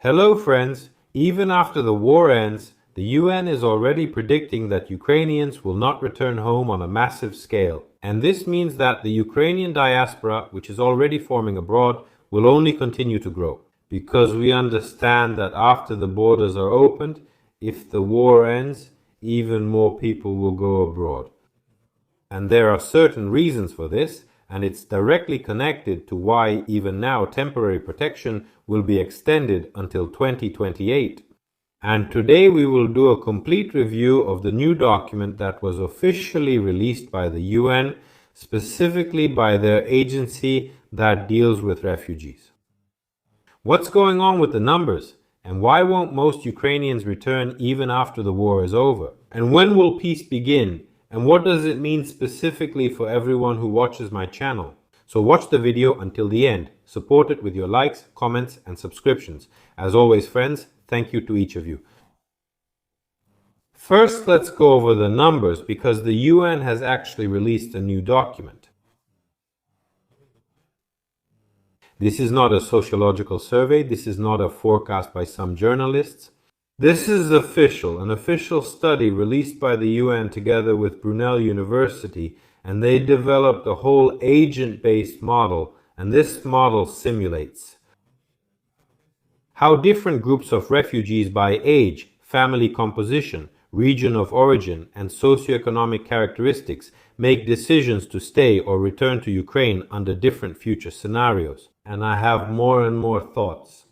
Hello friends, even after the war ends, the UN is already predicting that Ukrainians will not return home on a massive scale. And this means that the Ukrainian diaspora, which is already forming abroad, will only continue to grow. Because we understand that after the borders are opened, if the war ends, even more people will go abroad. And there are certain reasons for this, and it's directly connected to why even now temporary protection will be extended until 2028. And today we will do a complete review of the new document that was officially released by the UN, specifically by their agency that deals with refugees. What's going on with the numbers? And why won't most Ukrainians return even after the war is over? And when will peace begin? And what does it mean specifically for everyone who watches my channel? So watch the video until the end. Support it with your likes, comments, and subscriptions. As always, friends, thank you to each of you. First, let's go over the numbers because the UN has actually released a new document. This is not a sociological survey. This is not a forecast by some journalists. This is an official study released by the UN together with Brunel University, and they developed a whole agent-based model, and this model simulates how different groups of refugees by age, family composition, region of origin, and socioeconomic characteristics make decisions to stay or return to Ukraine under different future scenarios. And I have more and more thoughts.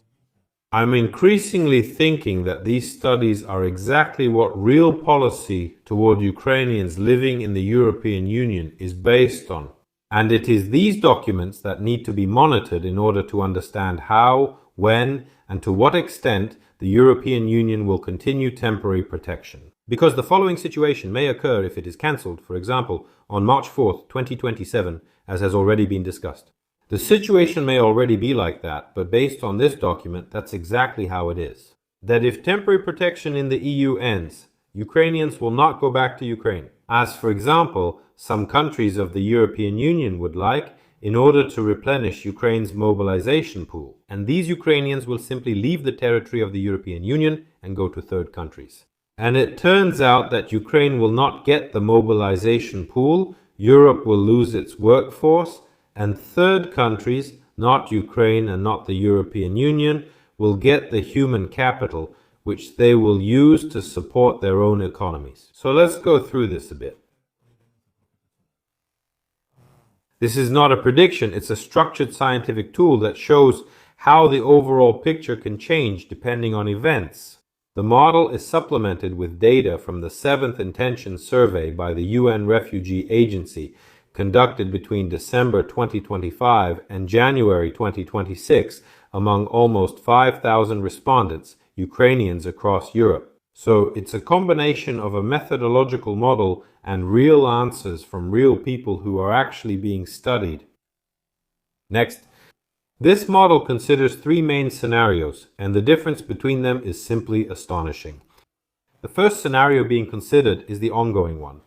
I'm increasingly thinking that these studies are exactly what real policy toward Ukrainians living in the European Union is based on. And it is these documents that need to be monitored in order to understand how, when, and to what extent the European Union will continue temporary protection. Because the following situation may occur if it is cancelled, for example, on March 4th, 2027, as has already been discussed. The situation may already be like that, but based on this document, that's exactly how it is. That if temporary protection in the EU ends, Ukrainians will not go back to Ukraine, as for example, some countries of the European Union would like, in order to replenish Ukraine's mobilization pool. And these Ukrainians will simply leave the territory of the European Union and go to third countries. And it turns out that Ukraine will not get the mobilization pool, Europe will lose its workforce, and third countries, not Ukraine and not the European Union, will get the human capital, which they will use to support their own economies. So let's go through this a bit. This is not a prediction, it's a structured scientific tool that shows how the overall picture can change depending on events. The model is supplemented with data from the 7th Intention Survey by the UN Refugee Agency, conducted between December 2025 and January 2026 among almost 5,000 respondents, Ukrainians across Europe. So it's a combination of a methodological model and real answers from real people who are actually being studied. Next, this model considers 3 main scenarios, and the difference between them is simply astonishing. The first scenario being considered is the ongoing one.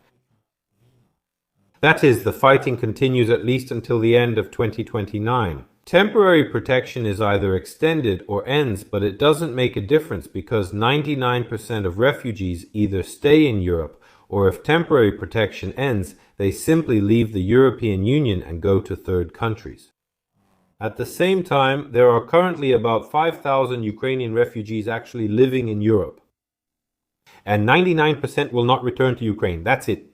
That is, the fighting continues at least until the end of 2029. Temporary protection is either extended or ends, but it doesn't make a difference because 99% of refugees either stay in Europe, or if temporary protection ends, they simply leave the European Union and go to third countries. At the same time, there are currently about 5,000 Ukrainian refugees actually living in Europe. And 99% will not return to Ukraine. That's it.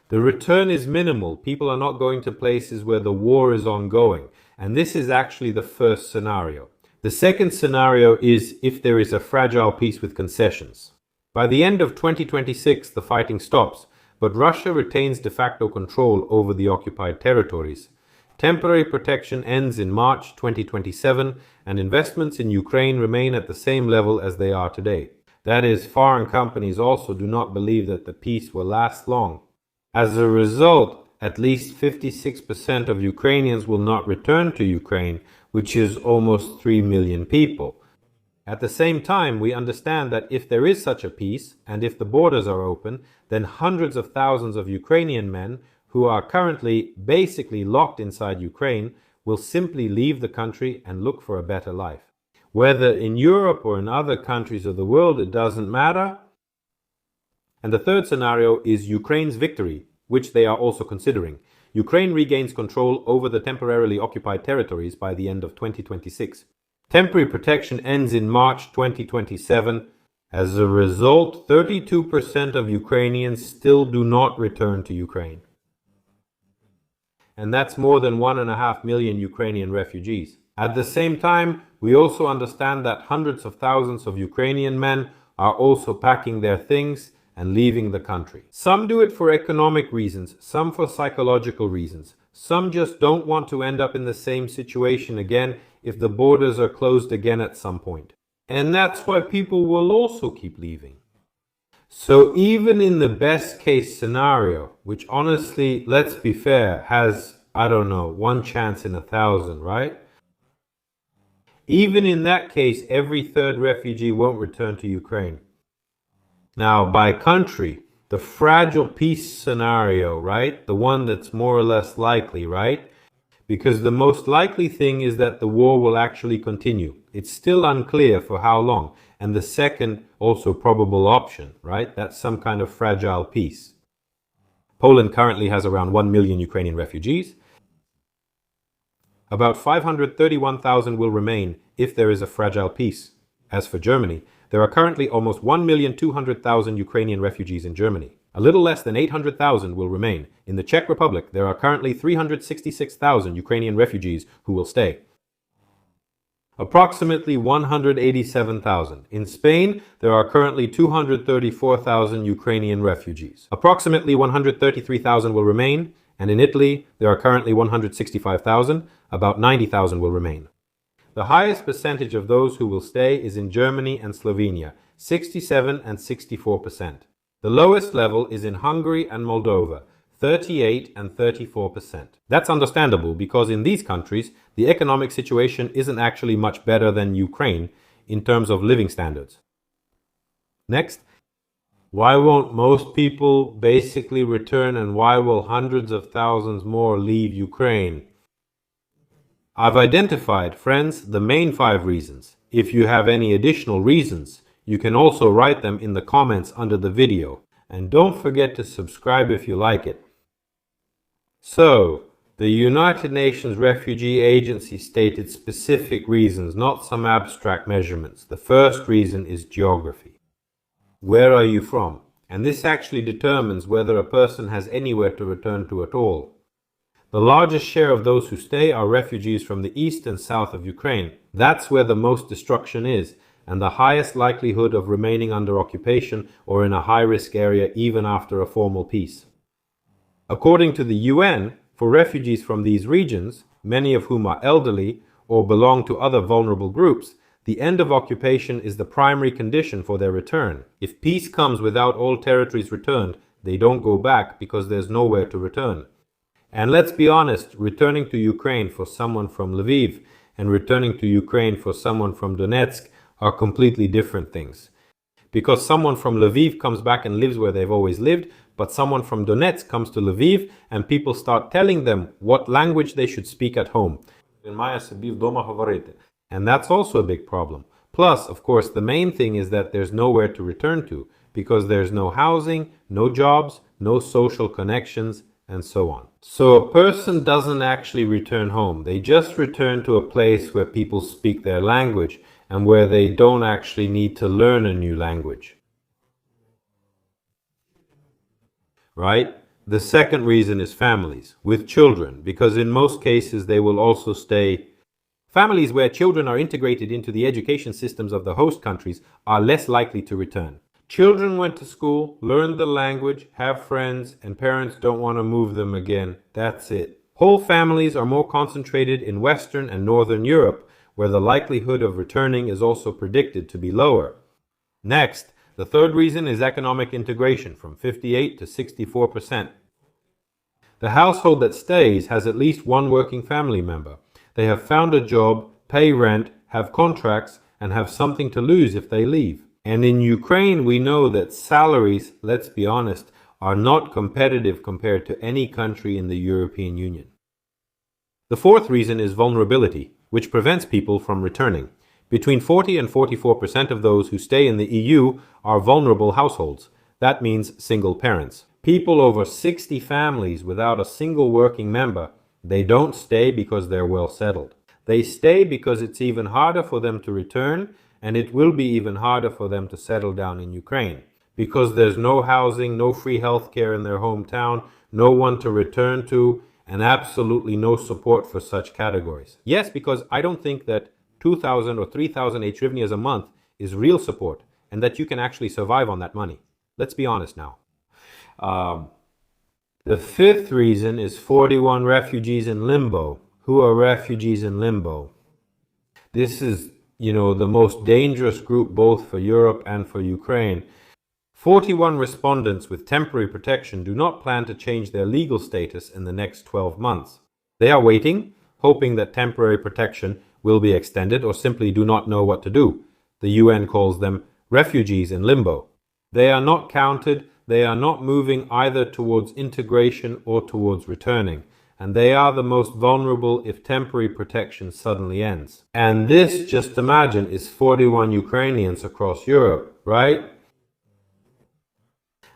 The return is minimal. People are not going to places where the war is ongoing. And this is actually the first scenario. The second scenario is if there is a fragile peace with concessions. By the end of 2026, the fighting stops, but Russia retains de facto control over the occupied territories. Temporary protection ends in March 2027, and investments in Ukraine remain at the same level as they are today. That is, foreign companies also do not believe that the peace will last long. As a result, at least 56% of Ukrainians will not return to Ukraine, which is almost 3 million people. At the same time, we understand that if there is such a peace, and if the borders are open, then hundreds of thousands of Ukrainian men, who are currently basically locked inside Ukraine, will simply leave the country and look for a better life. Whether in Europe or in other countries of the world, it doesn't matter. And the third scenario is Ukraine's victory, which they are also considering. Ukraine regains control over the temporarily occupied territories by the end of 2026. Temporary protection ends in March 2027. As a result, 32% of Ukrainians still do not return to Ukraine. And that's more than 1.5 million Ukrainian refugees. At the same time, we also understand that hundreds of thousands of Ukrainian men are also packing their things and leaving the country. Some do it for economic reasons, some for psychological reasons. Some just don't want to end up in the same situation again if the borders are closed again at some point. And that's why people will also keep leaving. So even in the best case scenario, which honestly, let's be fair, has, I don't know, 1 chance in 1,000, right? Even in that case, every third refugee won't return to Ukraine. Now, by country, the fragile peace scenario, right? The one that's more or less likely, right? Because the most likely thing is that the war will actually continue. It's still unclear for how long. And the second, also probable option, right? That's some kind of fragile peace. Poland currently has around 1 million Ukrainian refugees. About 531,000 will remain if there is a fragile peace. As for Germany, there are currently almost 1,200,000 Ukrainian refugees in Germany. A little less than 800,000 will remain. In the Czech Republic, there are currently 366,000 Ukrainian refugees who will stay. Approximately 187,000. In Spain, there are currently 234,000 Ukrainian refugees. Approximately 133,000 will remain, and in Italy, there are currently 165,000. About 90,000 will remain. The highest percentage of those who will stay is in Germany and Slovenia, 67 and 64%. The lowest level is in Hungary and Moldova, 38 and 34%. That's understandable because in these countries, the economic situation isn't actually much better than Ukraine in terms of living standards. Next, why won't most people basically return, and why will hundreds of thousands more leave Ukraine? I've identified, friends, the main 5 reasons. If you have any additional reasons, you can also write them in the comments under the video. And don't forget to subscribe if you like it. So, the United Nations Refugee Agency stated specific reasons, not some abstract measurements. The first reason is geography. Where are you from? And this actually determines whether a person has anywhere to return to at all. The largest share of those who stay are refugees from the east and south of Ukraine. That's where the most destruction is, and the highest likelihood of remaining under occupation or in a high-risk area even after a formal peace. According to the UN, for refugees from these regions, many of whom are elderly or belong to other vulnerable groups, the end of occupation is the primary condition for their return. If peace comes without all territories returned, they don't go back because there's nowhere to return. And let's be honest, returning to Ukraine for someone from Lviv and returning to Ukraine for someone from Donetsk are completely different things. Because someone from Lviv comes back and lives where they've always lived, but someone from Donetsk comes to Lviv and people start telling them what language they should speak at home. And that's also a big problem. Plus, of course, the main thing is that there's nowhere to return to because there's no housing, no jobs, no social connections, and so on. So a person doesn't actually return home. They just return to a place where people speak their language and where they don't actually need to learn a new language. Right? The second reason is families with children, because in most cases they will also stay. Families where children are integrated into the education systems of the host countries are less likely to return. Children went to school, learned the language, have friends, and parents don't want to move them again. That's it. Whole families are more concentrated in Western and Northern Europe, where the likelihood of returning is also predicted to be lower. Next, the third reason is economic integration from 58 to 64%. The household that stays has at least one working family member. They have found a job, pay rent, have contracts, and have something to lose if they leave. And in Ukraine, we know that salaries, let's be honest, are not competitive compared to any country in the European Union. The fourth reason is vulnerability, which prevents people from returning. Between 40 and 44% of those who stay in the EU are vulnerable households. That means single parents. People over 60 families without a single working member, they don't stay because they're well settled. They stay because it's even harder for them to return, and it will be even harder for them to settle down in Ukraine. Because there's no housing, no free healthcare in their hometown, no one to return to, and absolutely no support for such categories. Yes, because I don't think that 2,000 or 3,000 hryvnias a month is real support, and that you can actually survive on that money. Let's be honest now. The fifth reason is 41 refugees in limbo. Who are refugees in limbo? This is, the most dangerous group both for Europe and for Ukraine. 41 respondents with temporary protection do not plan to change their legal status in the next 12 months. They are waiting, hoping that temporary protection will be extended, or simply do not know what to do. The UN calls them refugees in limbo. They are not counted, they are not moving either towards integration or towards returning, and they are the most vulnerable if temporary protection suddenly ends. And this, just imagine, is 41 Ukrainians across Europe, right?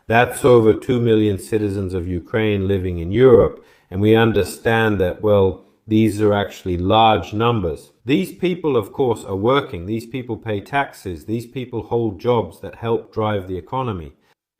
That's over 2 million citizens of Ukraine living in Europe, and we understand that, these are actually large numbers. These people, of course, are working. These people pay taxes. These people hold jobs that help drive the economy.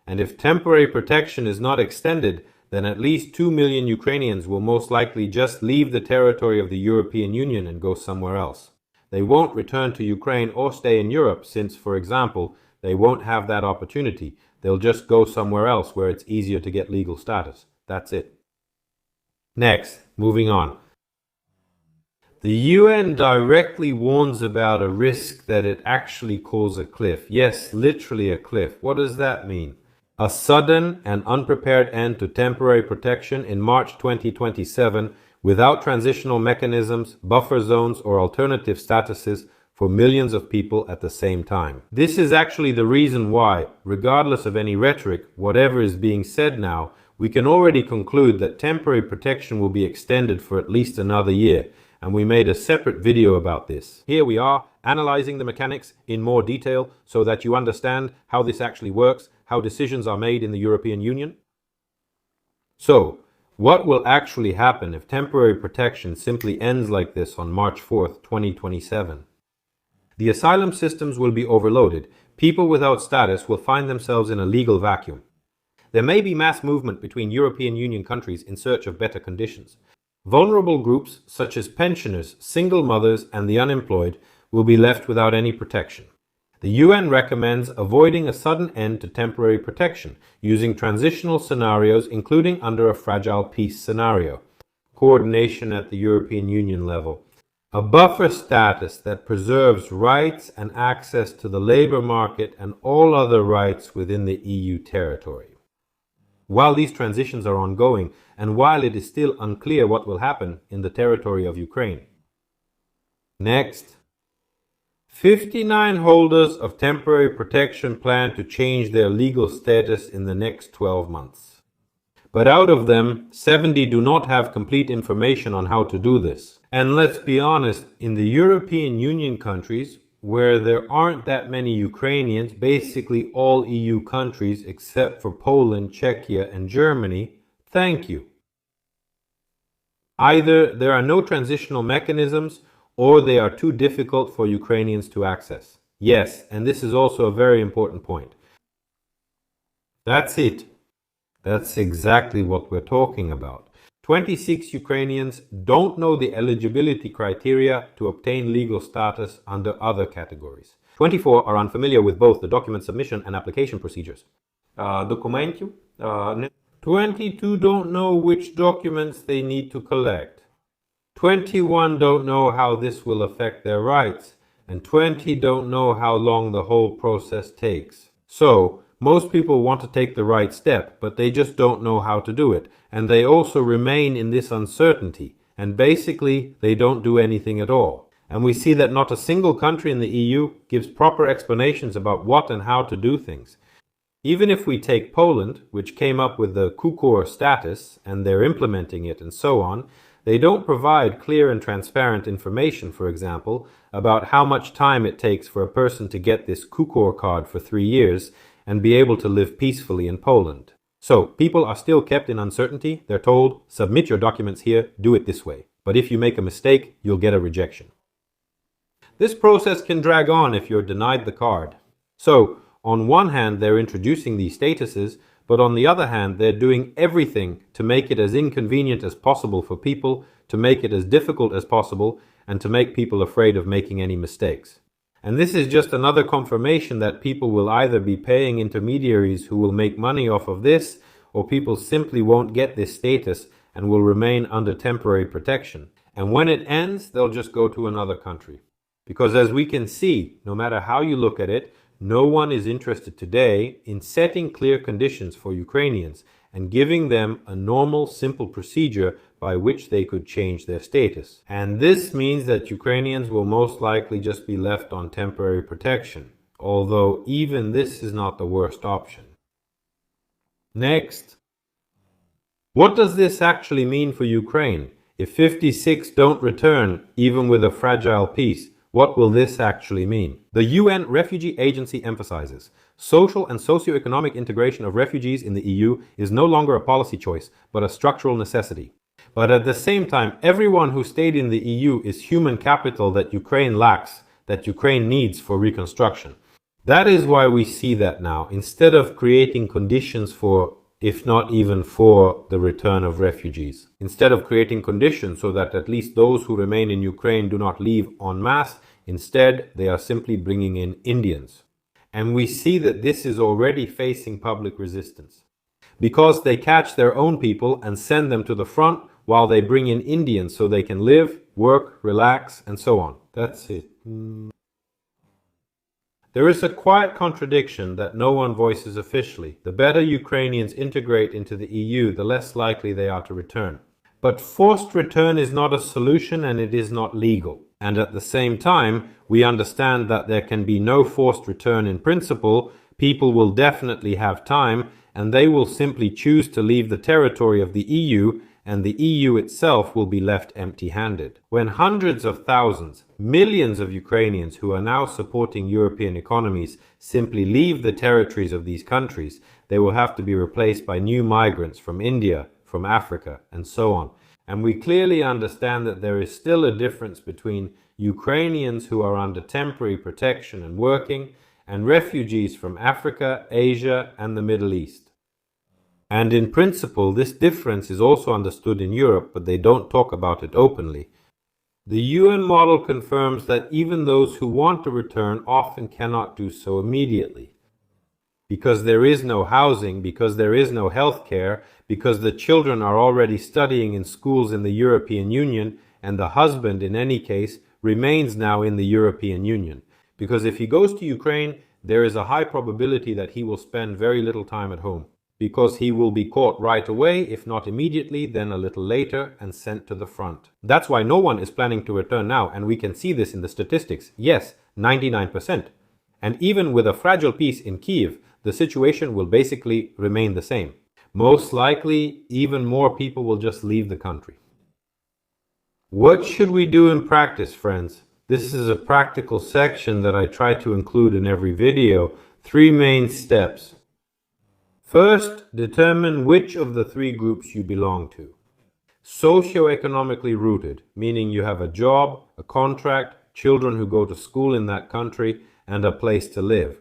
And if temporary protection is not extended, then at least 2 million Ukrainians will most likely just leave the territory of the European Union and go somewhere else. They won't return to Ukraine or stay in Europe since, for example, they won't have that opportunity. They'll just go somewhere else where it's easier to get legal status. That's it. Next, moving on. The UN directly warns about a risk that it actually calls a cliff. Yes, literally a cliff. What does that mean? A sudden and unprepared end to temporary protection in March 2027 without transitional mechanisms, buffer zones, or alternative statuses for millions of people at the same time. This is actually the reason why, regardless of any rhetoric, whatever is being said now, we can already conclude that temporary protection will be extended for at least another year. And we made a separate video about this. Here we are, analyzing the mechanics in more detail so that you understand how this actually works, how decisions are made in the European Union. So, what will actually happen if temporary protection simply ends like this on March 4th, 2027? The asylum systems will be overloaded. People without status will find themselves in a legal vacuum. There may be mass movement between European Union countries in search of better conditions. Vulnerable groups such as pensioners, single mothers, and the unemployed will be left without any protection. The UN recommends avoiding a sudden end to temporary protection, using transitional scenarios including under a fragile peace scenario, coordination at the European Union level, a buffer status that preserves rights and access to the labor market and all other rights within the EU territory. While these transitions are ongoing, and while it is still unclear what will happen in the territory of Ukraine. Next, 59 holders of temporary protection plan to change their legal status in the next 12 months. But out of them, 70 do not have complete information on how to do this. And let's be honest, in the European Union countries, where there aren't that many Ukrainians, basically all EU countries except for Poland, Czechia, and Germany, thank you. Either there are no transitional mechanisms or they are too difficult for Ukrainians to access. Yes, and this is also a very important point. That's it. That's exactly what we're talking about. 26 Ukrainians don't know the eligibility criteria to obtain legal status under other categories. 24 are unfamiliar with both the document submission and application procedures. 22 don't know which documents they need to collect. 21 don't know how this will affect their rights. And 20 don't know how long the whole process takes. So, most people want to take the right step, but they just don't know how to do it. And they also remain in this uncertainty. And basically, they don't do anything at all. And we see that not a single country in the EU gives proper explanations about what and how to do things. Even if we take Poland, which came up with the KUKOR status, and they're implementing it and so on, They don't provide clear and transparent information, for example, about how much time it takes for a person to get this Kukor card for 3 years and be able to live peacefully in Poland. So, people are still kept in uncertainty. They're told, submit your documents here, do it this way. But if you make a mistake, you'll get a rejection. This process can drag on if you're denied the card. So, on one hand, they're introducing these statuses, but on the other hand, they're doing everything to make it as inconvenient as possible for people, to make it as difficult as possible, and to make people afraid of making any mistakes. And this is just another confirmation that people will either be paying intermediaries who will make money off of this, or people simply won't get this status and will remain under temporary protection. And when it ends, they'll just go to another country. Because as we can see, no matter how you look at it, no one is interested today in setting clear conditions for Ukrainians and giving them a normal, simple procedure by which they could change their status. And this means that Ukrainians will most likely just be left on temporary protection, although even this is not the worst option. Next. What does this actually mean for Ukraine? If 56 don't return, even with a fragile peace, what will this actually mean? The UN Refugee Agency emphasizes social and socio-economic integration of refugees in the EU is no longer a policy choice, but a structural necessity. But at the same time, everyone who stayed in the EU is human capital that Ukraine lacks, that Ukraine needs for reconstruction. That is why we see that now, instead of creating conditions for, if not even for, the return of refugees. Instead of creating conditions so that at least those who remain in Ukraine do not leave en masse, instead they are simply bringing in Indians. And we see that this is already facing public resistance. Because they catch their own people and send them to the front while they bring in Indians so they can live, work, relax, and so on. That's it. There is a quiet contradiction that no one voices officially. The better Ukrainians integrate into the EU, the less likely they are to return. But forced return is not a solution and it is not legal. And at the same time, we understand that there can be no forced return in principle. People will definitely have time and they will simply choose to leave the territory of the EU, and the EU itself will be left empty-handed. When hundreds of thousands, millions of Ukrainians who are now supporting European economies simply leave the territories of these countries, they will have to be replaced by new migrants from India, from Africa, and so on. And we clearly understand that there is still a difference between Ukrainians who are under temporary protection and working, and refugees from Africa, Asia, and the Middle East. And in principle, this difference is also understood in Europe, but they don't talk about it openly. The UN model confirms that even those who want to return often cannot do so immediately. Because there is no housing, because there is no health care, because the children are already studying in schools in the European Union, and the husband, in any case, remains now in the European Union. Because if he goes to Ukraine, there is a high probability that he will spend very little time at home. Because he will be caught right away, if not immediately, then a little later, and sent to the front. That's why no one is planning to return now, and we can see this in the statistics. Yes, 99%. And even with a fragile peace in Kiev, the situation will basically remain the same. Most likely, even more people will just leave the country. What should we do in practice, friends? This is a practical section that I try to include in every video. 3 main steps. First, determine which of the 3 groups you belong to. Socio-economically rooted, meaning you have a job, a contract, children who go to school in that country, and a place to live.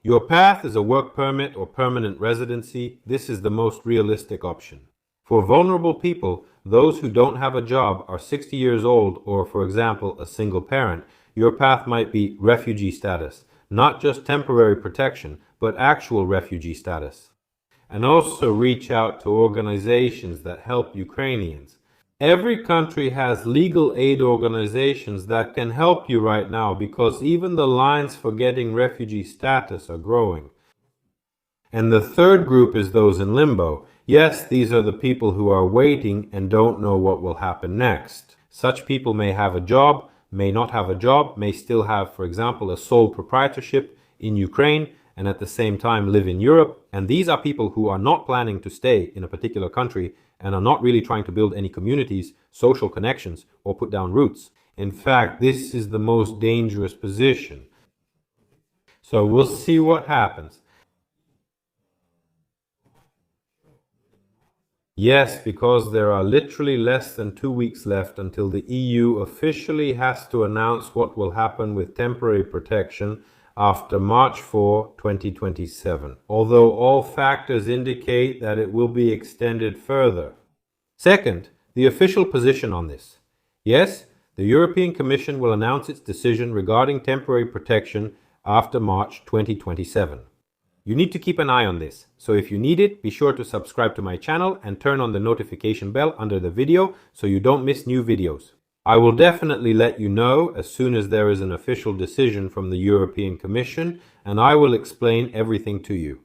Your path is a work permit or permanent residency. This is the most realistic option. For vulnerable people, those who don't have a job, are 60 years old, or, for example, a single parent, your path might be refugee status. Not just temporary protection, but actual refugee status. And also reach out to organizations that help Ukrainians. Every country has legal aid organizations that can help you right now, because even the lines for getting refugee status are growing. And the 3rd group is those in limbo. Yes, these are the people who are waiting and don't know what will happen next. Such people may have a job, may not have a job, may still have, for example, a sole proprietorship in Ukraine, and at the same time live in Europe. And these are people who are not planning to stay in a particular country. and are not really trying to build any communities, social connections, or put down roots. In fact, this is the most dangerous position. So we'll see what happens. Yes, because there are literally less than 2 weeks left until the EU officially has to announce what will happen with temporary protection after March 4, 2027, although all factors indicate that it will be extended further. Second, the official position on this. Yes, the European Commission will announce its decision regarding temporary protection after March 2027. You need to keep an eye on this, so if you need it, be sure to subscribe to my channel and turn on the notification bell under the video so you don't miss new videos. I will definitely let you know as soon as there is an official decision from the European Commission, and I will explain everything to you.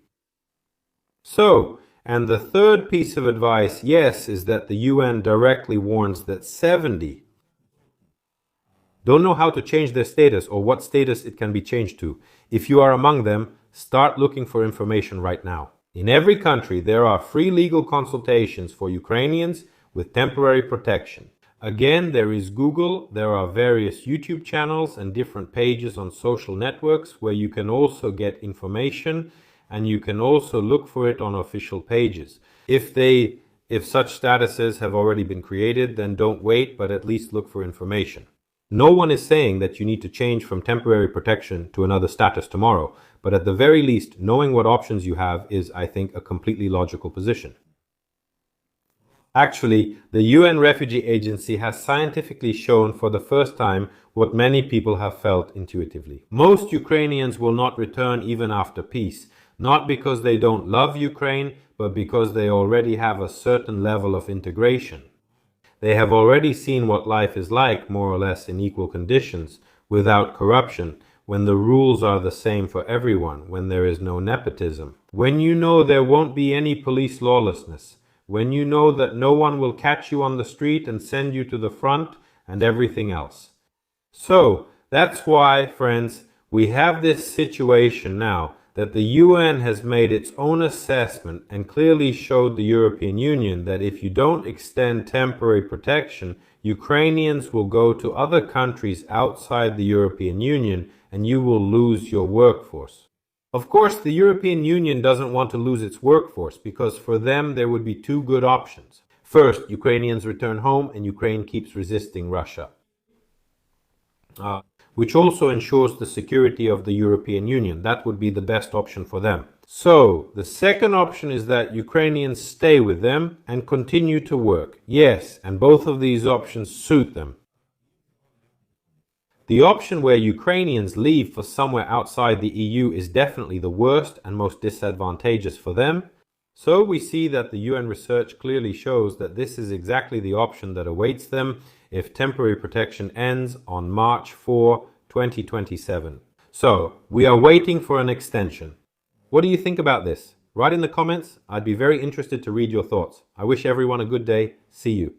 So, and the third piece of advice, yes, is that the UN directly warns that 70 don't know how to change their status or what status it can be changed to. If you are among them, start looking for information right now. In every country, there are free legal consultations for Ukrainians with temporary protection. Again, there is Google, there are various YouTube channels and different pages on social networks where you can also get information, and you can also look for it on official pages. If such statuses have already been created, then don't wait, but at least look for information. No one is saying that you need to change from temporary protection to another status tomorrow, but at the very least, knowing what options you have is, I think, a completely logical position. Actually, the UN Refugee Agency has scientifically shown for the first time what many people have felt intuitively. Most Ukrainians will not return even after peace, not because they don't love Ukraine, but because they already have a certain level of integration. They have already seen what life is like, more or less in equal conditions, without corruption, when the rules are the same for everyone, when there is no nepotism. When you know there won't be any police lawlessness, when you know that no one will catch you on the street and send you to the front, and everything else. So, that's why, friends, we have this situation now that the UN has made its own assessment and clearly showed the European Union that if you don't extend temporary protection, Ukrainians will go to other countries outside the European Union and you will lose your workforce. Of course, the European Union doesn't want to lose its workforce because for them there would be two good options. First, Ukrainians return home and Ukraine keeps resisting Russia, which also ensures the security of the European Union. That would be the best option for them. So, the second option is that Ukrainians stay with them and continue to work. Yes, and both of these options suit them. The option where Ukrainians leave for somewhere outside the EU is definitely the worst and most disadvantageous for them. So we see that the UN research clearly shows that this is exactly the option that awaits them if temporary protection ends on March 4, 2027. So, we are waiting for an extension. What do you think about this? Write in the comments. I'd be very interested to read your thoughts. I wish everyone a good day. See you.